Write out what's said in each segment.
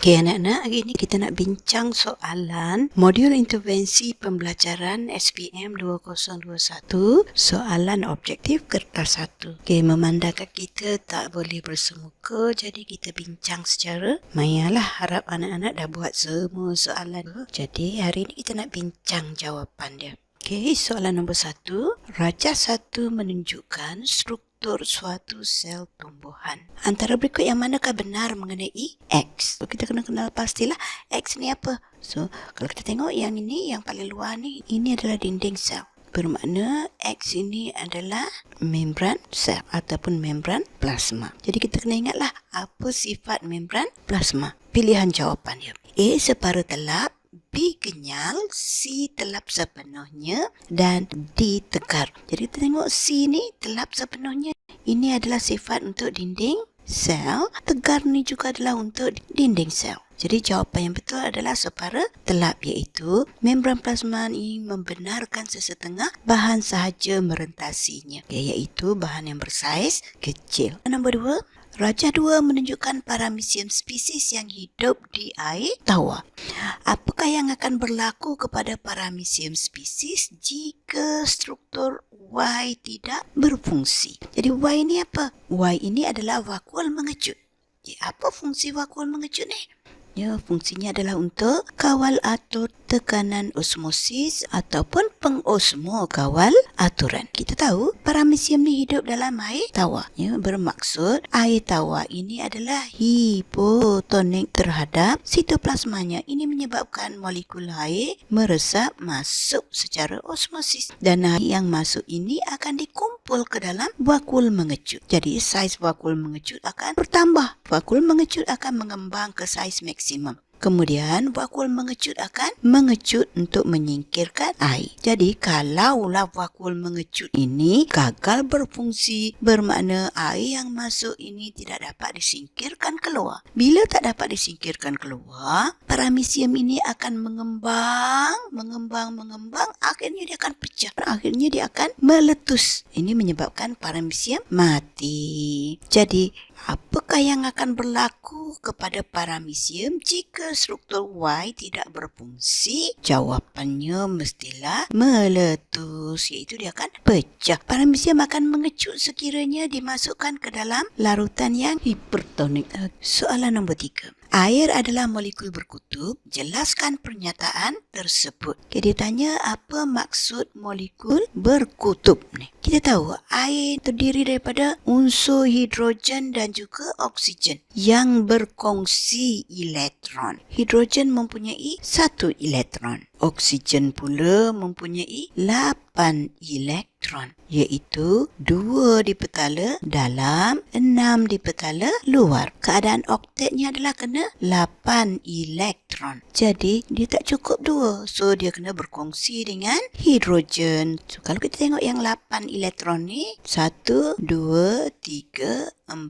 Okey anak-anak, hari ini kita nak bincang soalan modul intervensi pembelajaran SPM 2021, soalan objektif kertas 1. Okey, memandangkan kita tak boleh bersemuka, jadi kita bincang secara mayalah. Harap anak-anak dah buat semua soalan. Jadi hari ini kita nak bincang jawapan dia. Okey, soalan nombor 1. Rajah 1 menunjukkan struktur suatu sel tumbuhan. Antara berikut yang manakah benar mengenai X? So, kita kena kenal pastilah X ni apa. So, kalau kita tengok yang ini, yang paling luar ni, ini adalah dinding sel. Bermakna X ini adalah membran sel ataupun membran plasma. Jadi kita kena ingatlah apa sifat membran plasma. Pilihan jawapan dia. A. Separa telap, B. Kenyal, C. Telap sepenuhnya dan D. Tegar. Jadi kita tengok C ni telap sepenuhnya. Ini adalah sifat untuk dinding sel. Tegar ni juga adalah untuk dinding sel. Jadi jawapan yang betul adalah separa telap, iaitu membran plasma ini membenarkan sesetengah bahan sahaja merentasinya, iaitu bahan yang bersaiz kecil. Nombor 2. Rajah 2 menunjukkan paramecium spesies yang hidup di air tawar. Apakah yang akan berlaku kepada paramecium spesies jika struktur Y tidak berfungsi? Jadi Y ini apa? Y ini adalah vakuol mengejut. Jadi, apa fungsi vakuol mengejut ni? Ya, fungsinya adalah untuk kawal atur tekanan osmosis ataupun pengosmo kawal aturan. Kita tahu paramecium ni hidup dalam air tawar. Ya, bermaksud air tawar ini adalah hipotonik terhadap sitoplasmanya. Ini menyebabkan molekul air meresap masuk secara osmosis. Dan air yang masuk ini akan dikumpul ke dalam vakuol mengejut. Jadi saiz vakuol mengejut akan bertambah. Vakuol mengejut akan mengembang ke saiz maksimum. Kemudian vakuol mengejut akan mengejut untuk menyingkirkan air. Jadi kalaulah vakuol mengejut ini gagal berfungsi, bermakna air yang masuk ini tidak dapat disingkirkan keluar. Bila tak dapat disingkirkan keluar, paramecium ini akan mengembang, akhirnya dia akan pecah. Akhirnya dia akan meletus. Ini menyebabkan paramecium mati. Jadi apakah yang akan berlaku kepada paramecium jika struktur Y tidak berfungsi? Jawapannya mestilah meletus, iaitu dia akan pecah. Paramecium akan mengejut sekiranya dimasukkan ke dalam larutan yang hipertonik. Soalan nombor 3. Air adalah molekul berkutub. Jelaskan pernyataan tersebut. Dia tanya apa maksud molekul berkutub ni. Kita tahu air terdiri daripada unsur hidrogen dan juga oksigen yang berkongsi elektron. Hidrogen mempunyai 1 elektron. Oksigen pula mempunyai 8 elektron, iaitu 2 di petala dalam, 6 di petala luar. Keadaan oktetnya adalah kena 8 elektron. Jadi dia tak cukup 2, so dia kena berkongsi dengan hidrogen. So kalau kita tengok yang 8 elektron ni, 1, 2, 3, 4,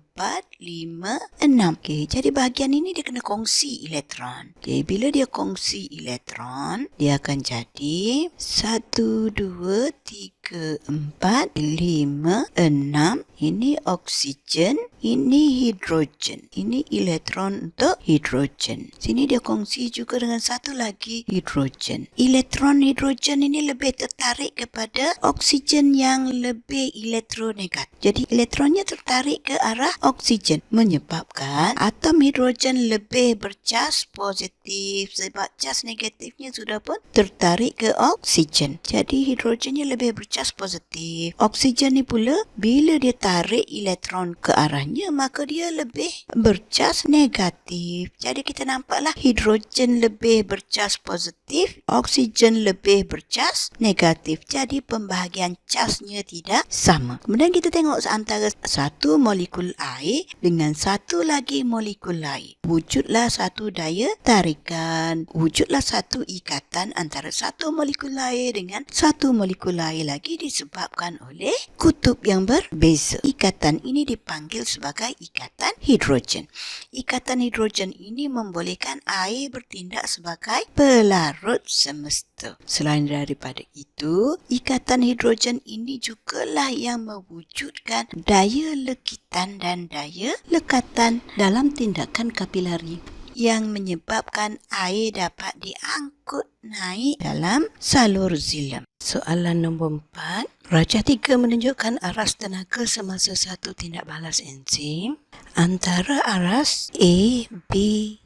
5, 6. Okey, jadi bahagian ini dia kena kongsi elektron. Okey, bila dia kongsi elektron, dia akan jadi 1, 2, 3, 4, 5, 6. Ini oksigen, ini hidrogen. Ini elektron untuk hidrogen. Sini dia kongsi juga dengan satu lagi hidrogen. Elektron hidrogen ini lebih tertarik kepada oksigen yang lebih elektronegatif. Jadi elektronnya tertarik ke arah oksigen, menyebabkan atom hidrogen lebih bercas positif sebab cas negatifnya sudah pun tertarik ke oksigen. Jadi hidrogennya lebih bercas positif. Oksigen ni pula bila dia tarik elektron ke arahnya, maka dia lebih bercas negatif. Jadi kita nampaklah hidrogen lebih bercas positif, oksigen lebih bercas negatif. Jadi pembahagian casnya tidak sama. Kemudian kita tengok antara satu molekul air dengan satu lagi molekul air. Wujudlah satu daya tarikan, wujudlah satu ikatan antara satu molekul air dengan satu molekul air lagi disebabkan oleh kutub yang berbeza. Ikatan ini dipanggil sebagai ikatan hidrogen. Ikatan hidrogen ini membolehkan air bertindak sebagai pelarut semesta. Selain daripada itu, ikatan hidrogen ini jugalah yang mewujudkan daya lekitan dan daya lekatan dalam tindakan kapilari. yang menyebabkan air dapat diangkut naik dalam salur xilem. Soalan nombor 4. Rajah 3 menunjukkan aras tenaga semasa satu tindak balas enzim. Antara aras A, B,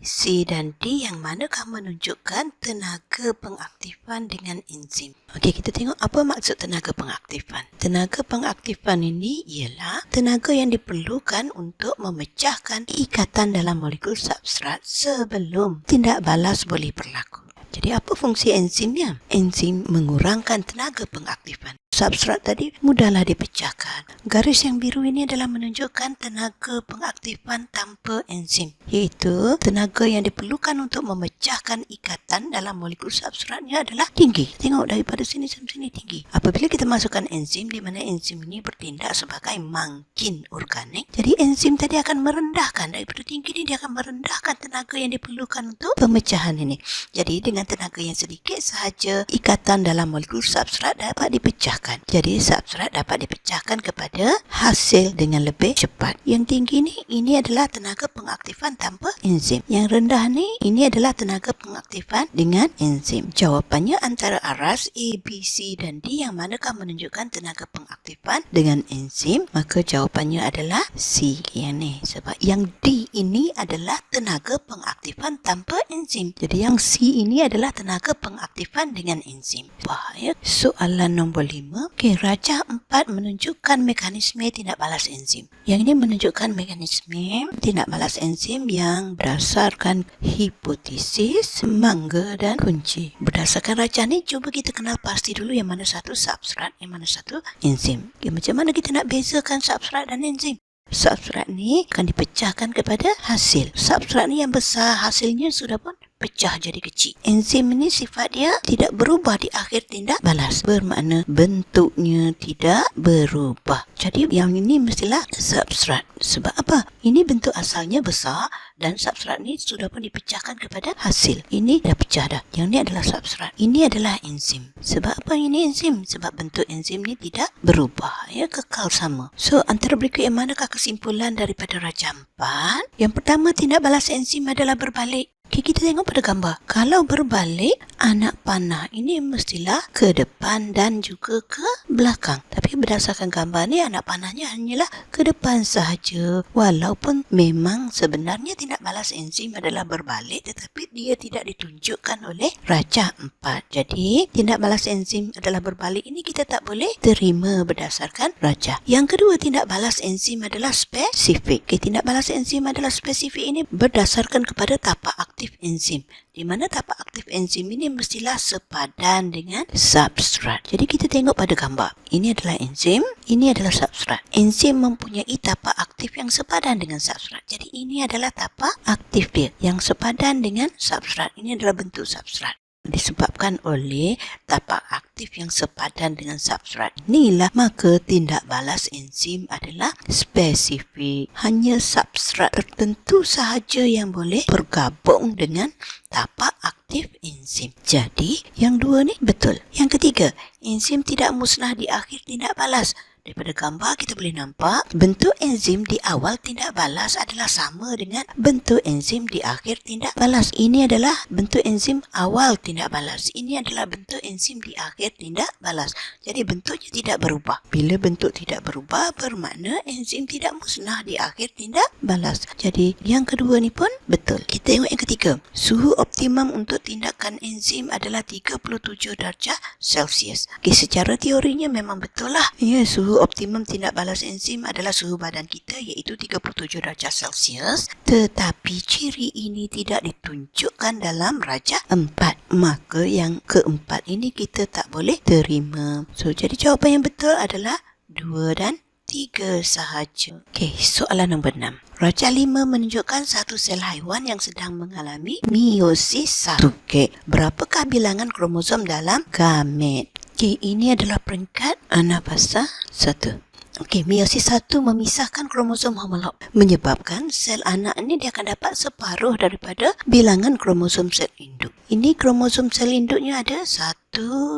C dan D yang manakah menunjukkan tenaga pengaktifan dengan enzim? Okey, kita tengok apa maksud tenaga pengaktifan. Tenaga pengaktifan ini ialah tenaga yang diperlukan untuk memecahkan ikatan dalam molekul substrat sebelum tindak balas boleh berlaku. Jadi apa fungsi enzimnya? Enzim mengurangkan tenaga pengaktifan. Substrat tadi mudahlah dipecahkan. Garis yang biru ini adalah menunjukkan tenaga pengaktifan tanpa enzim, iaitu tenaga yang diperlukan untuk memecahkan ikatan dalam molekul substratnya adalah tinggi. Tengok daripada sini sampai sini tinggi. Apabila kita masukkan enzim, di mana enzim ini bertindak sebagai mangkin organik, jadi enzim tadi akan merendahkan daripada tinggi ini, dia akan merendahkan tenaga yang diperlukan untuk pemecahan ini. Jadi dengan tenaga yang sedikit sahaja, ikatan dalam molekul substrat dapat dipecahkan. Jadi substrat dapat dipecahkan kepada hasil dengan lebih cepat. Yang tinggi ni, ini adalah tenaga pengaktifan tanpa enzim. Yang rendah ni, ini adalah tenaga pengaktifan dengan enzim. Jawapannya antara aras A, B, C dan D yang manakah menunjukkan tenaga pengaktifan dengan enzim? Maka jawapannya adalah C yang ni. Sebab yang D ini adalah tenaga pengaktifan tanpa enzim. Jadi yang C ini adalah tenaga pengaktifan dengan enzim. Wah, ya. Soalan nombor 5. Okey, rajah 4 menunjukkan mekanisme tindak balas enzim. Yang ini menunjukkan mekanisme tindak balas enzim yang berdasarkan hipotesis, mangga dan kunci. Berdasarkan rajah ni, cuba kita kenal pasti dulu yang mana satu substrat, yang mana satu enzim. Okay, macam mana kita nak bezakan substrat dan enzim? Substrat ni akan dipecahkan kepada hasil. Substrat ni yang besar, hasilnya sudah pun pecah jadi kecil. Enzim ini sifat dia tidak berubah di akhir tindak balas. Bermakna bentuknya tidak berubah. Jadi yang ini mestilah substrat. Sebab apa? Ini bentuk asalnya besar dan substrat ni sudah pun dipecahkan kepada hasil. Ini dah pecah dah. Yang ni adalah substrat. Ini adalah enzim. Sebab apa ini enzim? Sebab bentuk enzim ni tidak berubah. Ya, kekal sama. So, antara berikut yang manakah kesimpulan daripada rajah 4? Yang pertama, tindak balas enzim adalah berbalik. Okay, kita tengok pada gambar. Kalau berbalik, anak panah ini mestilah ke depan dan juga ke belakang. Tapi berdasarkan gambar ni, anak panahnya hanyalah ke depan sahaja. Walaupun memang sebenarnya tindak balas enzim adalah berbalik, tetapi dia tidak ditunjukkan oleh rajah 4. Jadi, tindak balas enzim adalah berbalik ini kita tak boleh terima berdasarkan rajah. Yang kedua, tindak balas enzim adalah spesifik. Okay, tindak balas enzim adalah spesifik ini berdasarkan kepada tapak aktif enzim, di mana tapak aktif enzim ini mestilah sepadan dengan substrat. Jadi kita tengok pada gambar. Ini adalah enzim, ini adalah substrat. Enzim mempunyai tapak aktif yang sepadan dengan substrat. Jadi ini adalah tapak aktif dia yang sepadan dengan substrat. Ini adalah bentuk substrat. Disebabkan oleh tapak aktif yang sepadan dengan substrat inilah, maka tindak balas enzim adalah spesifik. Hanya substrat tertentu sahaja yang boleh bergabung dengan tapak aktif enzim. Jadi, yang dua ni betul. Yang ketiga, enzim tidak musnah di akhir tindak balas. Daripada gambar kita boleh nampak bentuk enzim di awal tindak balas adalah sama dengan bentuk enzim di akhir tindak balas. Ini adalah bentuk enzim awal tindak balas. Ini adalah bentuk enzim di akhir tindak balas. Jadi bentuknya tidak berubah. Bila bentuk tidak berubah, bermakna enzim tidak musnah di akhir tindak balas. Jadi yang kedua ni pun betul. Kita tengok yang ketiga. Suhu optimum untuk tindakan enzim adalah 37 darjah Celsius. Okay, secara teorinya memang betul lah. Ya, suhu optimum tindak balas enzim adalah suhu badan kita, iaitu 37 darjah Celsius. Tetapi ciri ini tidak ditunjukkan dalam rajah 4. Maka yang keempat ini kita tak boleh terima. So, jadi jawapan yang betul adalah 2 dan 3 sahaja. Okey, soalan nombor 6. Rajah 5 menunjukkan satu sel haiwan yang sedang mengalami meiosis 1. Okey, berapakah bilangan kromosom dalam gamet? Okey, ini adalah peringkat anabasa 1. Okey, meiosis 1 memisahkan kromosom homolog, menyebabkan sel anak ini dia akan dapat separuh daripada bilangan kromosom sel induk. Ini kromosom sel induknya ada 1,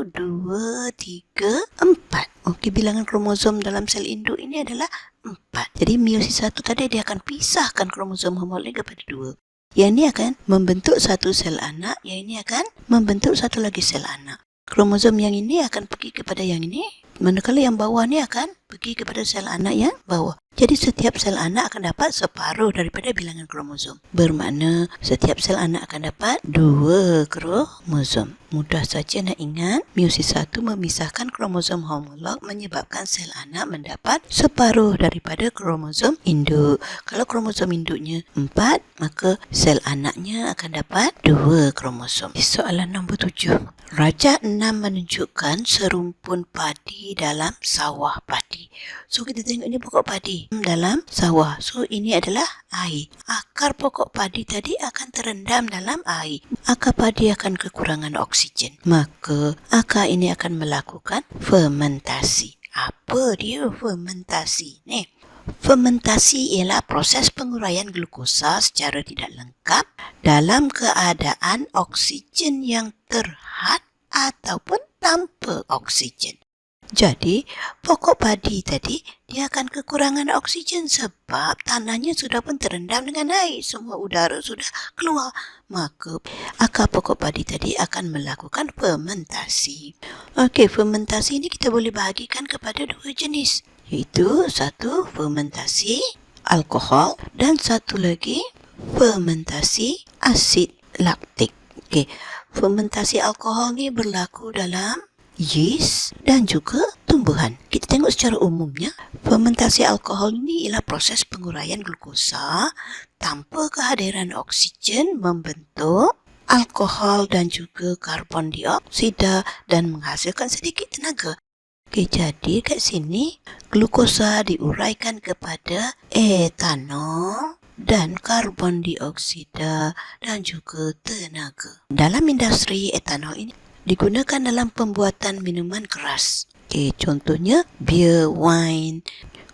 2, 3, 4. Okey, bilangan kromosom dalam sel induk ini adalah 4. Jadi meiosis 1 tadi dia akan pisahkan kromosom homolog kepada 2. Yang ini akan membentuk satu sel anak, yang ini akan membentuk satu lagi sel anak. Kromosom yang ini akan pergi kepada yang ini, manakala yang bawah ni akan pergi kepada sel anak yang bawah. Jadi setiap sel anak akan dapat separuh daripada bilangan kromosom. Bermakna setiap sel anak akan dapat 2 kromosom. Mudah saja nak ingat, meiosis 1 memisahkan kromosom homolog menyebabkan sel anak mendapat separuh daripada kromosom induk. Kalau kromosom induknya 4, maka sel anaknya akan dapat 2 kromosom. Soalan nombor 7. Rajah 6 menunjukkan serumpun padi dalam sawah padi. So kita tengok ini pokok padi dalam sawah. So ini adalah air. Akar pokok padi tadi akan terendam dalam air. Akar padi akan kekurangan oksigen. Maka akar ini akan melakukan fermentasi. Apa dia fermentasi ni? Fermentasi ialah proses penguraian glukosa secara tidak lengkap dalam keadaan oksigen yang terhad ataupun tanpa oksigen. Jadi, pokok padi tadi dia akan kekurangan oksigen sebab tanahnya sudah pun terendam dengan air. Semua udara sudah keluar. Maka akar pokok padi tadi akan melakukan fermentasi. Okey, fermentasi ini kita boleh bahagikan kepada 2 jenis. Iaitu satu fermentasi alkohol dan satu lagi fermentasi asid laktik. Okey, fermentasi alkohol ni berlaku dalam yeast dan juga tumbuhan. Kita tengok secara umumnya, fermentasi alkohol ini ialah proses penguraian glukosa tanpa kehadiran oksigen membentuk alkohol dan juga karbon dioksida dan menghasilkan sedikit tenaga. Okey, jadi kat sini glukosa diuraikan kepada etanol dan karbon dioksida dan juga tenaga. Dalam industri etanol ini digunakan dalam pembuatan minuman keras. Okey, contohnya bir, wine.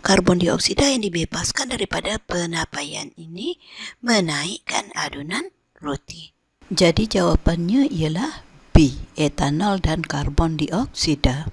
Karbon dioksida yang dibebaskan daripada penapaian ini menaikkan adunan roti. Jadi jawapannya ialah B, etanol dan karbon dioksida.